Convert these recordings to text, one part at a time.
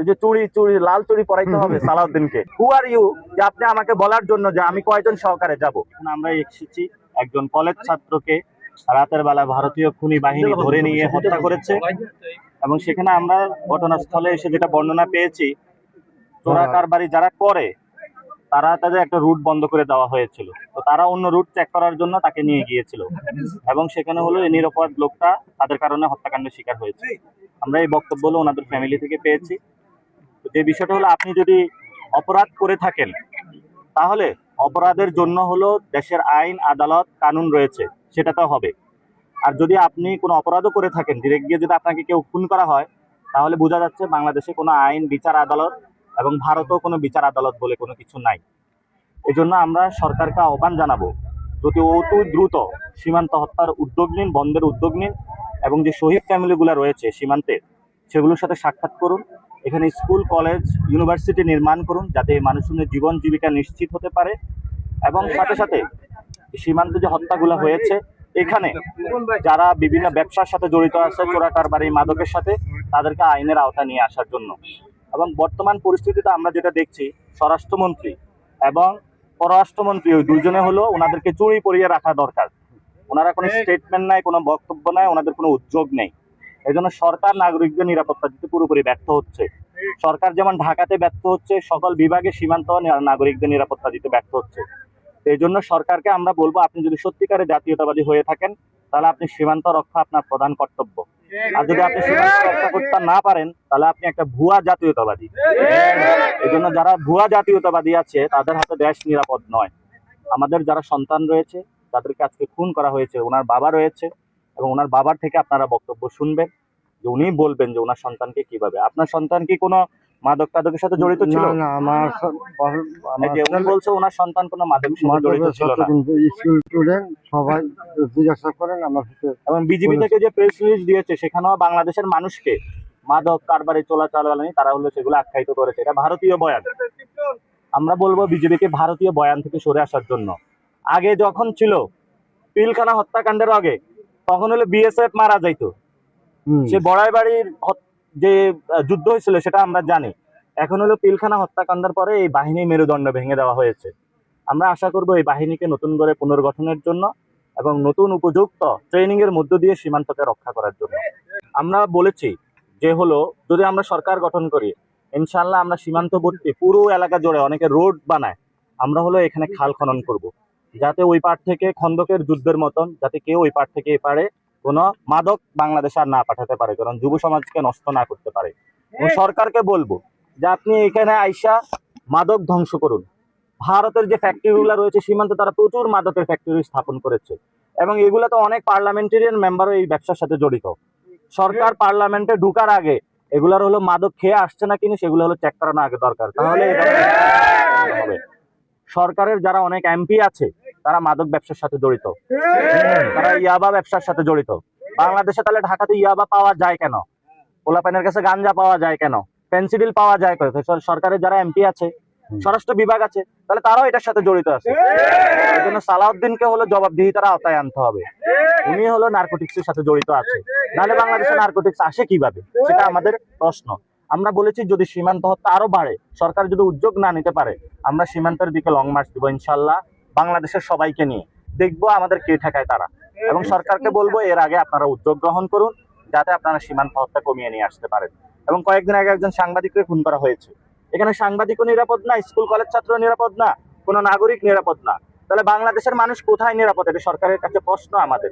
এই যে চুড়ি চুড়ি লাল চুড়ি পরাইতে হবে সালাউদ্দিনকে। হু আর ইউ যে আপনি আমাকে বলার জন্য যে আমি কয়জন সহকারে যাব? আমরা এসেছি একজন কলেজ ছাত্রকে রাতের বেলা ভারতীয় খুনি বাহিনী ধরে নিয়ে হত্যা করেছে, এবং সেখানে আমরা ঘটনাস্থলে এসে যেটা বর্ণনা পেয়েছি, চোরা কারবারি যারা করে তারা তাদের একটা রুট বন্ধ করে দেওয়া হয়েছিল, তো তারা অন্য রুট চেক করার জন্য তাকে নিয়ে গিয়েছিল, এবং সেখানে হলো এই নিরাপদ লোকটা তাদের কারণে হত্যাকাণ্ডের শিকার হয়েছে। আমরা এই বক্তব্য হলো ওনাদের ফ্যামিলি থেকে পেয়েছি। তো যে বিষয়টা হলো, আপনি যদি অপরাধ করে থাকেন তাহলে অপরাধের জন্য হলো দেশের আইন আদালত কানুন রয়েছে, সেটা তো হবে। আর যদি আপনি কোনো অপরাধও করে থাকেন, ডিরেক্ট গিয়ে যদি আপনাকে কেউ খুন করা হয়, তাহলে বোঝা যাচ্ছে বাংলাদেশে কোনো আইন বিচার আদালত এবং ভারতেও কোনো বিচার আদালত বলে কোনো কিছু নাই। এই জন্য আমরা সরকারকে আহ্বান জানাবো, যদি অতি দ্রুত সীমান্ত হত্যার উদ্যোগ নিন, বন্ধের উদ্যোগ নিন, এবং যে শহীদ ফ্যামিলিগুলো রয়েছে সীমান্তে সেগুলোর সাথে সাক্ষাৎ করুন। এখানে স্কুল কলেজ ইউনিভার্সিটি নির্মাণ করুন, যাতে মানুষের জীবন জীবিকা নিশ্চিত হতে পারে, এবং সাথে সাথে সীমান্তে যে হত্যাগুলো হয়েছে এখানে যারা বিভিন্ন ব্যবসার সাথে জড়িত আছে, চোরা কারবারি মাদকের সাথে, তাদেরকে আইনের আওতায় নিয়ে আসার জন্য। এবং বর্তমান পরিস্থিতিতে আমরা যেটা দেখছি, স্বরাষ্ট্রমন্ত্রী এবং পররাষ্ট্রমন্ত্রী ওই দুজনে হলো ওনাদেরকে চুরি পরিয়ে রাখা দরকার। ওনারা কোনো স্টেটমেন্ট নাই, কোনো বক্তব্য নাই, ওনাদের কোনো উদ্যোগ নেই। এই জন্য সরকার নাগরিকদের নিরাপত্তা দিতে পুরোপুরি ব্যর্থ হচ্ছে। সরকার যেমন ঢাকাতে ব্যর্থ হচ্ছে, সকল বিভাগে সীমান্ত নাগরিকদের নিরাপত্তা দিতে ব্যর্থ হচ্ছে। এই জন্য সরকারকে আমরা বলবো, আপনি যদি সত্যিকারের জাতীয়তাবাদী হয়ে থাকেন তাহলে আপনি সীমান্ত রক্ষা আপনার প্রধান কর্তব্য। আর যদি আপনি সীমান্ত রক্ষা করতে না পারেন তাহলে আপনি একটা ভুয়া জাতীয়তাবাদী। এই জন্য যারা ভুয়া জাতীয়তাবাদী আছে তাদের হাতে দেশ নিরাপদ নয়। আমাদের যারা সন্তান রয়েছে তাদেরকে আজকে খুন করা হয়েছে, ওনার বাবা রয়েছে, এবং ওনার বাবার থেকে আপনারা বক্তব্য শুনবেন, যে উনি বলবেন যে ওনার সন্তানকে কিভাবে। আপনার সন্তান কি কোনো মাদক টাদকের সাথে জড়িত ছিল? না, আমার যে উনি বলছে ওনার সন্তান কোনো মাদকের সাথে জড়িত ছিল না। স্কুল স্টুডেন্ট সবাই জিজ্ঞাসা করেন আমার সাথে। এবং বিজেপি থেকে যে প্রেস রিলিজ দিয়েছে সেখানেও বাংলাদেশের মানুষকে মাদক কারবারে চোরাচালানি তারা হলো সেগুলো আখ্যায়িত করেছে, এটা ভারতীয় বয়ান। আমরা বলবো বিজেপিকে ভারতীয় বয়ান থেকে সরে আসার জন্য। আগে যখন ছিল পিলখানা হত্যাকাণ্ডের আগে, তখন হলো বিএসএফ মারা যাইতো, সে বড়াইবাড়ির যে যুদ্ধ হয়েছিল সেটা আমরা জানি। এখন হলো পিলখানা হত্যাকাণ্ডের পরে এই বাহিনী মেরুদণ্ড ভেঙে দেওয়া হয়েছে। আমরা আশা করব এই বাহিনীকে নতুন করে পুনর্গঠনের জন্য এবং নতুন উপযুক্ত ট্রেনিং এর মধ্য দিয়ে সীমান্তকে রক্ষা করার জন্য। আমরা বলেছি যে হলো যদি আমরা সরকার গঠন করি, ইনশাল্লাহ আমরা সীমান্তবর্তী পুরো এলাকা জুড়ে অনেকে রোড বানায়, আমরা হলো এখানে খাল খনন করব, যাতে ওই পার থেকে খন্দকের যুদ্ধের মতন যাতে কেউ ওই পার থেকে এপারে কোনো মাদক বাংলাদেশে আর না পাঠাতে পারে, কারণ যুব সমাজকে নষ্ট না করতে পারে। এবং সরকারকে বলবো যে আপনি এখানে আইসা মাদক ধ্বংস করুন। ভারতের যে ফ্যাক্টরিগুলো রয়েছে সীমান্তে, তারা প্রচুর মাদকের ফ্যাক্টরি স্থাপন করেছে, এবং এগুলো তো অনেক পার্লামেন্টারিয়ান মেম্বারও এই ব্যবসার সাথে জড়িত। সরকার পার্লামেন্টে ঢুকার আগে এগুলার হলো মাদক খেয়ে আসছে না কিনা সেগুলো হলো চেক করানো আগে দরকার, তাহলে এটা হবে। সরকারের যারা অনেক এমপি আছে তারা মাদক ব্যবসার সাথে জড়িত, তারা ইয়াবা ব্যবসার সাথে জড়িত। বাংলাদেশে তাহলে ঢাকাতে ইয়াবা পাওয়া যায় কেন? পোলাপানের কাছে গাঞ্জা পাওয়া যায় কেন? পেন্সিডিল পাওয়া যায় কেন? সরকারের যারা এমপি আছে, স্বরাষ্ট্র বিভাগ আছে, তাহলে তারাও এটার সাথে জড়িত আছে। এই জন্য সালাউদ্দিনকে হলো জবাবদিহিতার আওতায় আনতে হবে। উনি হলো নার্কোটিক্সের সাথে জড়িত আছে, নাহলে বাংলাদেশে নার্কোটিক্স আসে কিভাবে, সেটা আমাদের প্রশ্ন। আমরা বলেছি যদি সীমান্ত হত্যা আরো বাড়ে, সরকার যদি উদ্যোগ না নিতে পারে, আমরা সীমান্তের দিকে লং মার্চ দিব ইনশাল্লাহ, বাংলাদেশের সবাইকে নিয়ে দেখবো আমাদের কে ঠেকায় তারা। এবং সরকারকে বলবো এর আগে আপনারা উদ্যোগ গ্রহণ করুন, যাতে আপনারা সীমান্ত হত্যা কমিয়ে নিয়ে আসতে পারেন। এবং কয়েকদিন আগে একজন সাংবাদিককে খুন করা হয়েছে, এখানে সাংবাদিকও নিরাপদ না, স্কুল কলেজ ছাত্র নিরাপদ না, কোনো নাগরিক নিরাপদ না, তাহলে বাংলাদেশের মানুষ কোথায় নিরাপদ? এটা সরকারের কাছে প্রশ্ন আমাদের।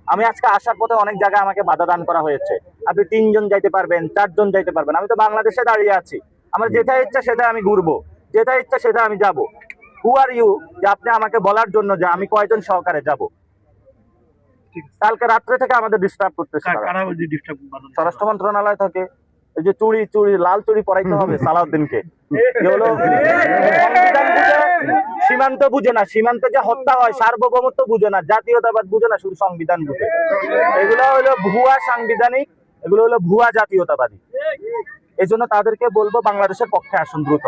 আমি আজকে আসার পথে অনেক জায়গায় আমাকে বাধা দান করা হয়েছে, আপনি 3 জন যাইতে পারবেন, 4 জন যাইতে পারবেন। আমি তো বাংলাদেশে দাঁড়িয়ে আছি, আমার যেটা ইচ্ছা সেটা আমি ঘুরবো, যেটা ইচ্ছা সেটা আমি যাব। হু আর ইউ যে আপনি আমাকে বলার জন্য যে আমি কয়জন সহকারে যাব? কালকে রাত্রে থেকে আমাদের ডিস্টার্ব করতেছে, স্বরাষ্ট্র মন্ত্রণালয় থেকে। এই যে চুড়ি চুড়ি লাল চুড়ি পরাইতে হবে সালাউদ্দিনকে, সীমান্ত বুঝে না, সীমান্তে যে হত্যা হয় সার্বভৌমত্ব বুঝে না, জাতীয়তাবাদ বুঝে না, শুধু সংবিধান বুঝে। এগুলো হলো ভুয়া সাংবিধানিক, এগুলো হলো ভুয়া জাতীয়তাবাদী। এই জন্য তাদেরকে বলবো বাংলাদেশের পক্ষে আসুন দ্রুত।